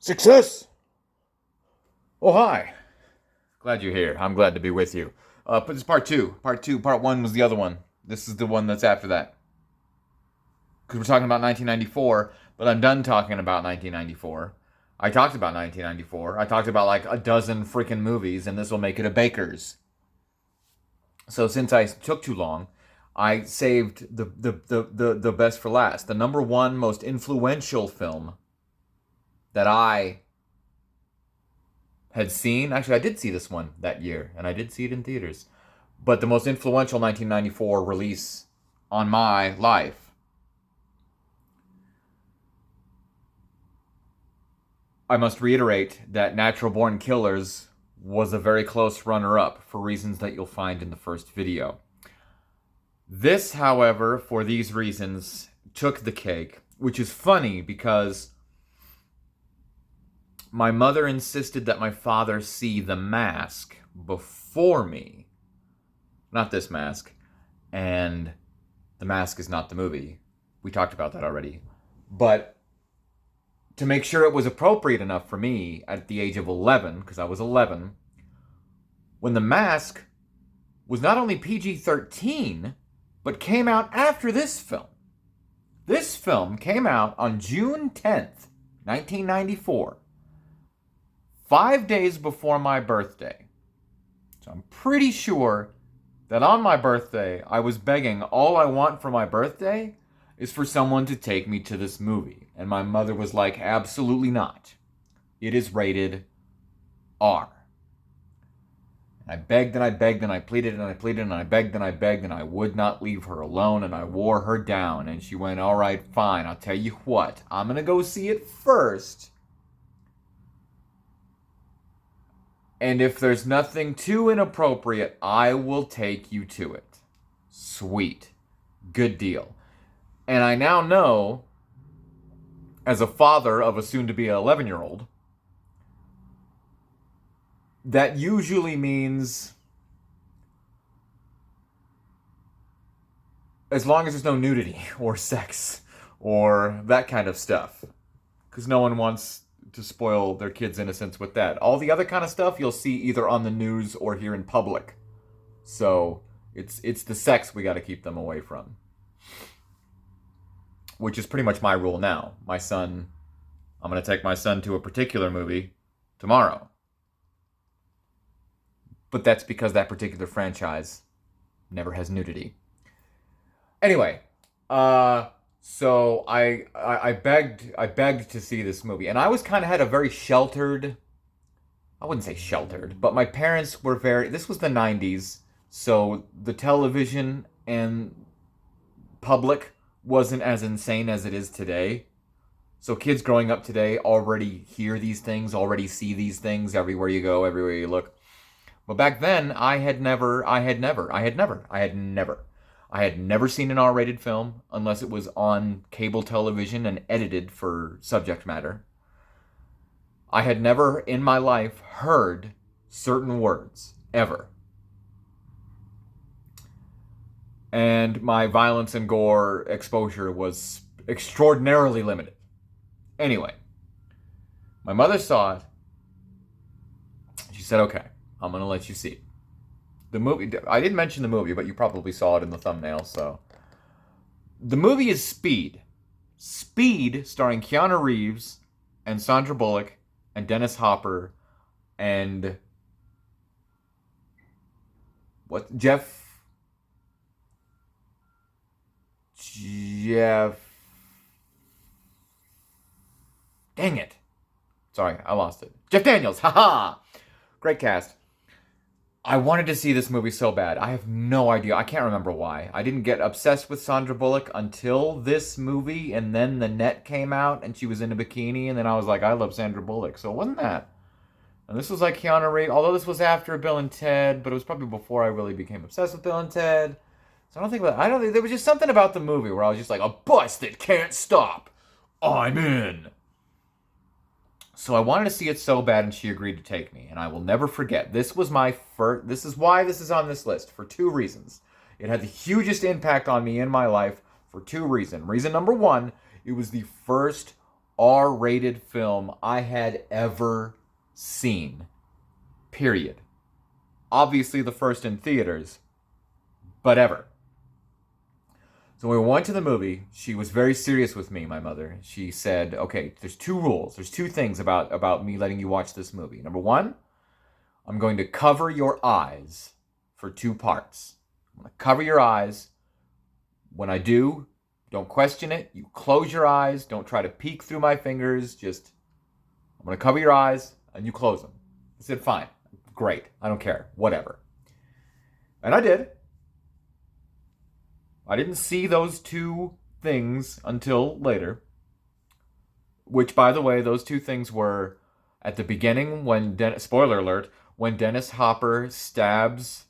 Success! Oh, hi. Glad you're here. I'm glad to be with you. But this is part two. Part two. Part one was the other one. This is the one that's after that. Because we're talking about 1994, but I'm done talking about 1994. I talked about 1994. I talked about like a dozen freaking movies, and this will make it a Baker's. So since I took too long, I saved the best for last. The number one most influential film that I had seen. Actually, I did see this one that year, and I did see it in theaters. But the most influential 1994 release on my life. I must reiterate that Natural Born Killers was a very close runner-up for reasons that you'll find in the first video. This, however, for these reasons, took the cake, which is funny because my mother insisted that my father see The Mask before me. Not this Mask. And The Mask is not the movie. We talked about that already. But to make sure it was appropriate enough for me at the age of 11, because I was 11, when The Mask was not only PG-13, but came out after this film. This film came out on June 10th, 1994. 5 days before my birthday. So I'm pretty sure that on my birthday, I was begging all I want for my birthday is for someone to take me to this movie. And my mother was like, absolutely not. It is rated R. And I begged and I begged and I pleaded and I pleaded and I begged and I begged and I would not leave her alone and I wore her down. And she went, all right, fine, I'll tell you what. I'm going to go see it first. And if there's nothing too inappropriate, I will take you to it. Sweet. Good deal. And I now know, as a father of a soon-to-be 11-year-old, that usually means as long as there's no nudity or sex or that kind of stuff. Because no one wants to spoil their kids' innocence with that. All the other kind of stuff you'll see either on the news or here in public. So it's the sex we got to keep them away from. Which is pretty much my rule now. I'm going to take my son to a particular movie tomorrow. But that's because that particular franchise never has nudity. Anyway, so I begged to see this movie, and I was kind of had a very sheltered. I wouldn't say sheltered, but my parents were very. This was the '90s, so the television and public wasn't as insane as it is today. So kids growing up today already hear these things, already see these things everywhere you go, everywhere you look. But back then, I had never seen an R-rated film unless it was on cable television and edited for subject matter. I had never in my life heard certain words, ever. And my violence and gore exposure was extraordinarily limited. Anyway, my mother saw it. She said, okay, I'm going to let you see it. The movie, I didn't mention the movie, but you probably saw it in the thumbnail, so. The movie is Speed. Speed, starring Keanu Reeves and Sandra Bullock and Dennis Hopper and Jeff. Dang it. Sorry, I lost it. Jeff Daniels, haha! Great cast. I wanted to see this movie so bad. I have no idea. I can't remember why. I didn't get obsessed with Sandra Bullock until this movie, and then The Net came out, and she was in a bikini, and then I was like, I love Sandra Bullock. So it wasn't that. And this was like Keanu Reeves, although this was after Bill and Ted, but it was probably before I really became obsessed with Bill and Ted. So I don't think there was just something about the movie where I was just like, a bus that can't stop. I'm in. So I wanted to see it so bad, and she agreed to take me. And I will never forget. This was my first. This is why this is on this list, for two reasons. It had the hugest impact on me in my life for two reasons. Reason number one, it was the first R-rated film I had ever seen. Period. Obviously the first in theaters, but ever. So when we went to the movie, she was very serious with me, my mother. She said, okay, there's two rules. There's two things about me letting you watch this movie. Number one, I'm going to cover your eyes for 2 parts. I'm going to cover your eyes. When I do, don't question it. You close your eyes. Don't try to peek through my fingers. Just, I'm going to cover your eyes and you close them. I said, fine. Great. I don't care. Whatever. And I did. I didn't see those 2 things until later. Which, by the way, those 2 things were at the beginning when, spoiler alert, when Dennis Hopper stabs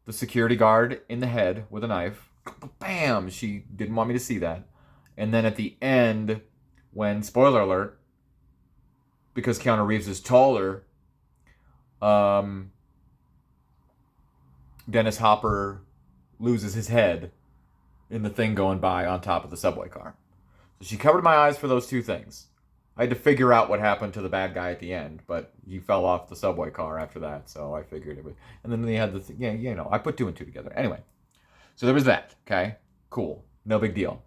the security guard in the head with a knife. Bam! She didn't want me to see that. And then at the end, when, spoiler alert, because Keanu Reeves is taller, Dennis Hopper loses his head in the thing going by on top of the subway car. So she covered my eyes for those 2 things. I had to figure out what happened to the bad guy at the end, but he fell off the subway car after that, so I figured it would. And then they had the thing, I put 2 and 2 together. Anyway, so there was that, okay? Cool. No big deal.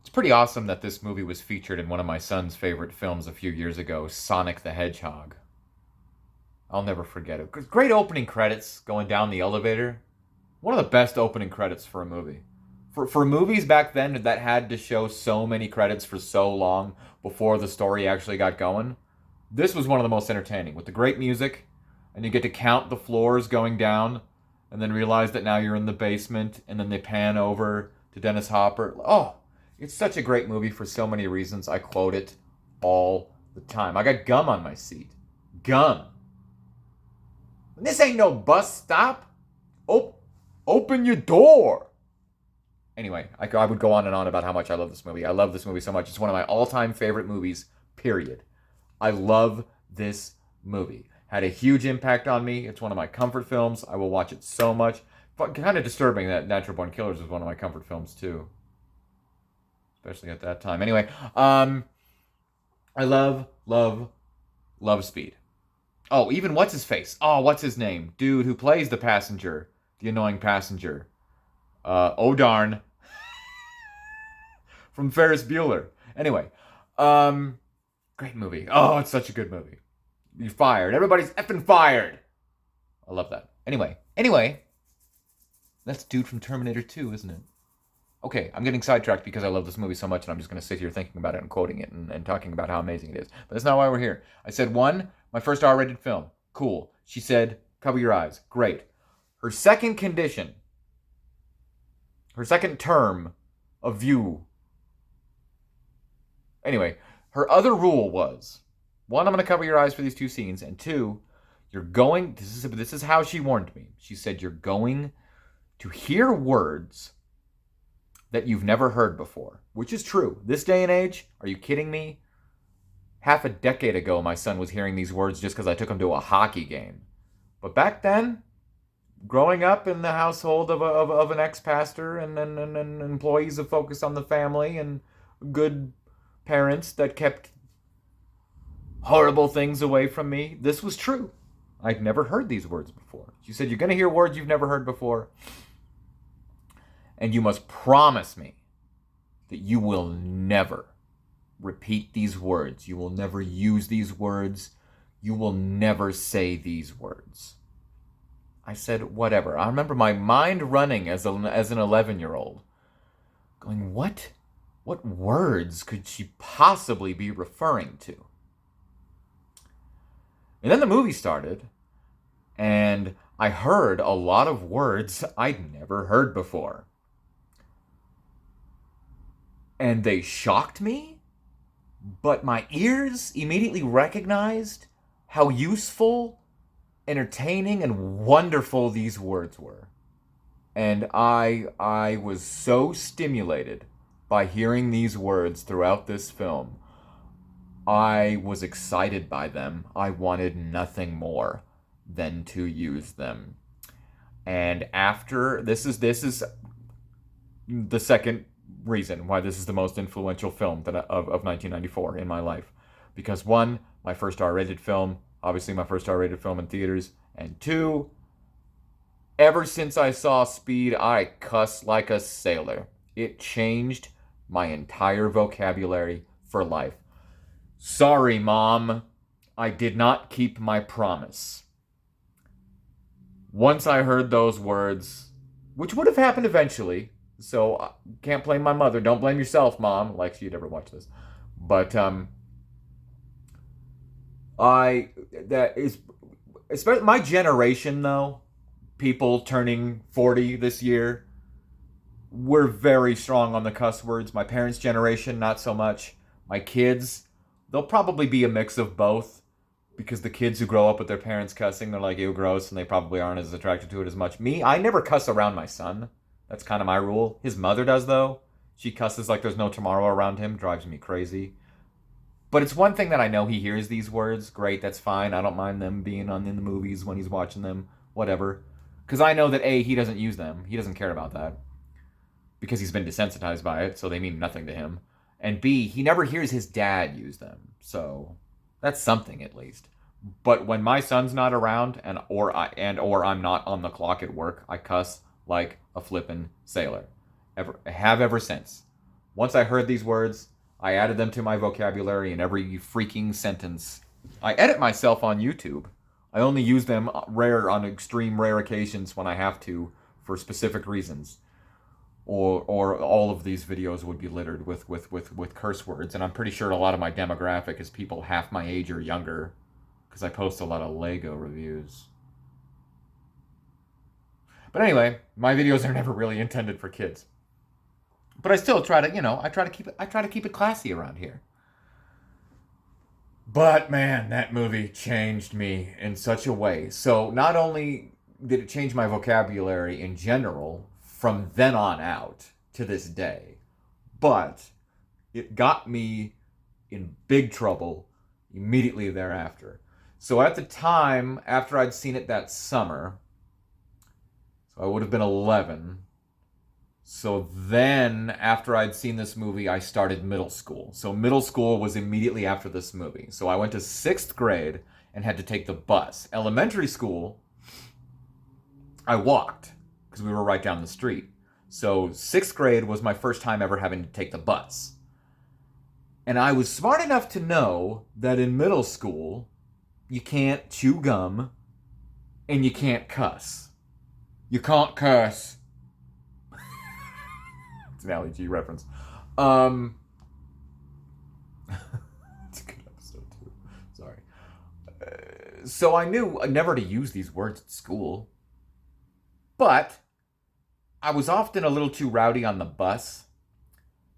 It's pretty awesome that this movie was featured in one of my son's favorite films a few years ago, Sonic the Hedgehog. I'll never forget it. Great opening credits going down the elevator. One of the best opening credits for a movie. For movies back then that had to show so many credits for so long before the story actually got going, this was one of the most entertaining. With the great music, and you get to count the floors going down, and then realize that now you're in the basement, and then they pan over to Dennis Hopper. Oh, it's such a great movie for so many reasons. I quote it all the time. I got gum on my seat. Gum. This ain't no bus stop. Open your door. Anyway, I would go on and on about how much I love this movie. I love this movie so much. It's one of my all-time favorite movies, period. I love this movie. Had a huge impact on me. It's one of my comfort films. I will watch it so much. But kind of disturbing that Natural Born Killers was one of my comfort films, too. Especially at that time. Anyway, I love Speed. Oh, even what's his face? Oh, what's his name? Dude who plays the passenger. The annoying passenger. Oh darn. From Ferris Bueller. Anyway, great movie. Oh, it's such a good movie. You're fired. Everybody's effing fired. I love that. Anyway, that's dude from Terminator 2, isn't it? Okay, I'm getting sidetracked because I love this movie so much, and I'm just going to sit here thinking about it and quoting it and talking about how amazing it is. But that's not why we're here. I said, 1, my first R-rated film. Cool. She said, cover your eyes. Great. Her second condition, her second term of view. Anyway, her other rule was, 1, I'm going to cover your eyes for these 2 scenes, and 2, you're going, this is how she warned me. She said, you're going to hear words that you've never heard before, which is true. This day and age, are you kidding me? Half a decade ago, my son was hearing these words just because I took him to a hockey game. But back then, growing up in the household of an ex-pastor and employees of Focus on the Family and good parents that kept horrible things away from me, this was true. I'd never heard these words before. She said, you're going to hear words you've never heard before. And you must promise me that you will never repeat these words. You will never use these words. You will never say these words. I said, whatever. I remember my mind running as an 11-year-old, going, what words could she possibly be referring to? And then the movie started, and I heard a lot of words I'd never heard before. And they shocked me, but my ears immediately recognized how useful, entertaining, and wonderful these words were. And I was so stimulated by hearing these words throughout this film. I was excited by them. I wanted nothing more than to use them. And after, this is the second reason why this is the most influential film of 1994 in my life. Because one, my first R-rated film, obviously my first R-rated film in theaters, and two, ever since I saw Speed, I cuss like a sailor. It changed my entire vocabulary for life. Sorry, Mom. I did not keep my promise. Once I heard those words, which would have happened eventually, so I can't blame my mother. Don't blame yourself, Mom, like she'd ever watch this. But, that is, especially my generation, though, people turning 40 this year, we're very strong on the cuss words. My parents' generation, not so much. My kids, they'll probably be a mix of both, because the kids who grow up with their parents cussing, they're like, ew, gross, and they probably aren't as attracted to it as much. Me, I never cuss around my son. That's kind of my rule. His mother does, though. She cusses like there's no tomorrow around him. Drives me crazy. But it's one thing that I know he hears these words. Great, that's fine. I don't mind them being in the movies when he's watching them. Whatever. Because I know that, A, he doesn't use them. He doesn't care about that. Because he's been desensitized by it, so they mean nothing to him. And B, he never hears his dad use them. So that's something, at least. But when my son's not around or I'm not on the clock at work, I cuss like a flippin' sailor. Ever since. Once I heard these words, I added them to my vocabulary in every freaking sentence. I edit myself on YouTube. I only use them on extreme rare occasions when I have to for specific reasons. Or all of these videos would be littered with curse words. And I'm pretty sure a lot of my demographic is people half my age or younger, because I post a lot of Lego reviews. But anyway, my videos are never really intended for kids. But I still try to, I try to keep it classy around here. But man, that movie changed me in such a way. So not only did it change my vocabulary in general from then on out to this day, but it got me in big trouble immediately thereafter. So at the time, after I'd seen it that summer, so I would have been 11. So then, after I'd seen this movie, I started middle school. So middle school was immediately after this movie. So I went to 6th grade and had to take the bus. Elementary school, I walked, because we were right down the street. So 6th grade was my first time ever having to take the bus. And I was smart enough to know that in middle school, you can't chew gum and you can't cuss. You can't curse. It's an Ali G reference. It's a good episode too. Sorry. So I knew never to use these words at school. But I was often a little too rowdy on the bus.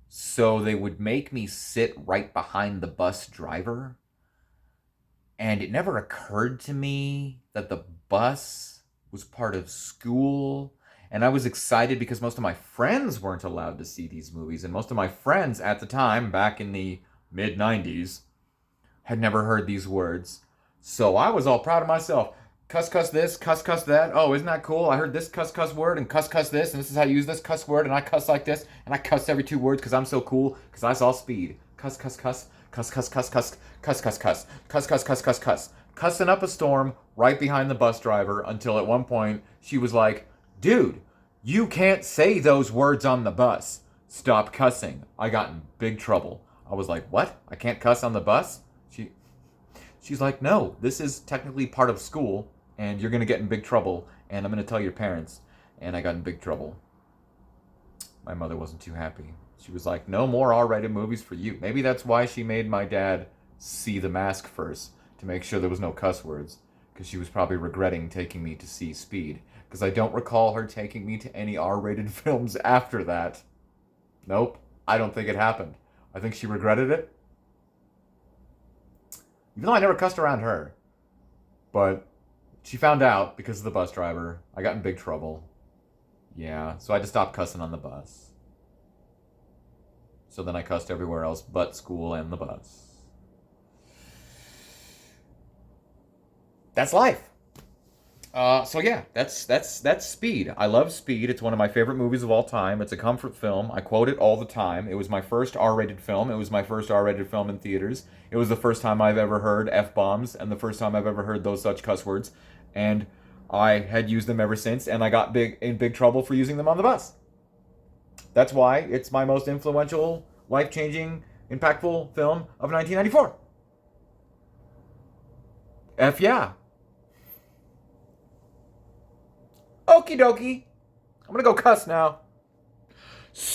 So they would make me sit right behind the bus driver. And it never occurred to me that the bus was part of school. And I was excited because most of my friends weren't allowed to see these movies. And most of my friends at the time, back in the mid-90s, had never heard these words. So I was all proud of myself. Cuss this, cuss that. Oh, isn't that cool? I heard this cuss word and cuss this. And this is how you use this cuss word. And I cuss like this. And I cuss every 2 words because I'm so cool. Because I saw Speed. Cuss. Cussing up a storm right behind the bus driver until at one point she was like, dude, you can't say those words on the bus. Stop cussing. I got in big trouble. I was like, what? I can't cuss on the bus? She's like, no, this is technically part of school and you're going to get in big trouble and I'm going to tell your parents. And I got in big trouble. My mother wasn't too happy. She was like, no more R-rated movies for you. Maybe that's why she made my dad see The Mask first, to make sure there was no cuss words, because she was probably regretting taking me to see Speed, because I don't recall her taking me to any R-rated films after that. Nope, I don't think it happened. I think she regretted it. Even though I never cussed around her. But she found out because of the bus driver. I got in big trouble. Yeah, so I had to stop cussing on the bus. So then I cussed everywhere else but school and the bus. That's life. So yeah, that's Speed. I love Speed. It's one of my favorite movies of all time. It's a comfort film. I quote it all the time. It was my first R-rated film. It was my first R-rated film in theaters. It was the first time I've ever heard F-bombs and the first time I've ever heard those such cuss words. And I had used them ever since, and I got big trouble for using them on the bus. That's why it's my most influential, life-changing, impactful film of 1994. F yeah. Okie dokie. I'm gonna go cuss now. So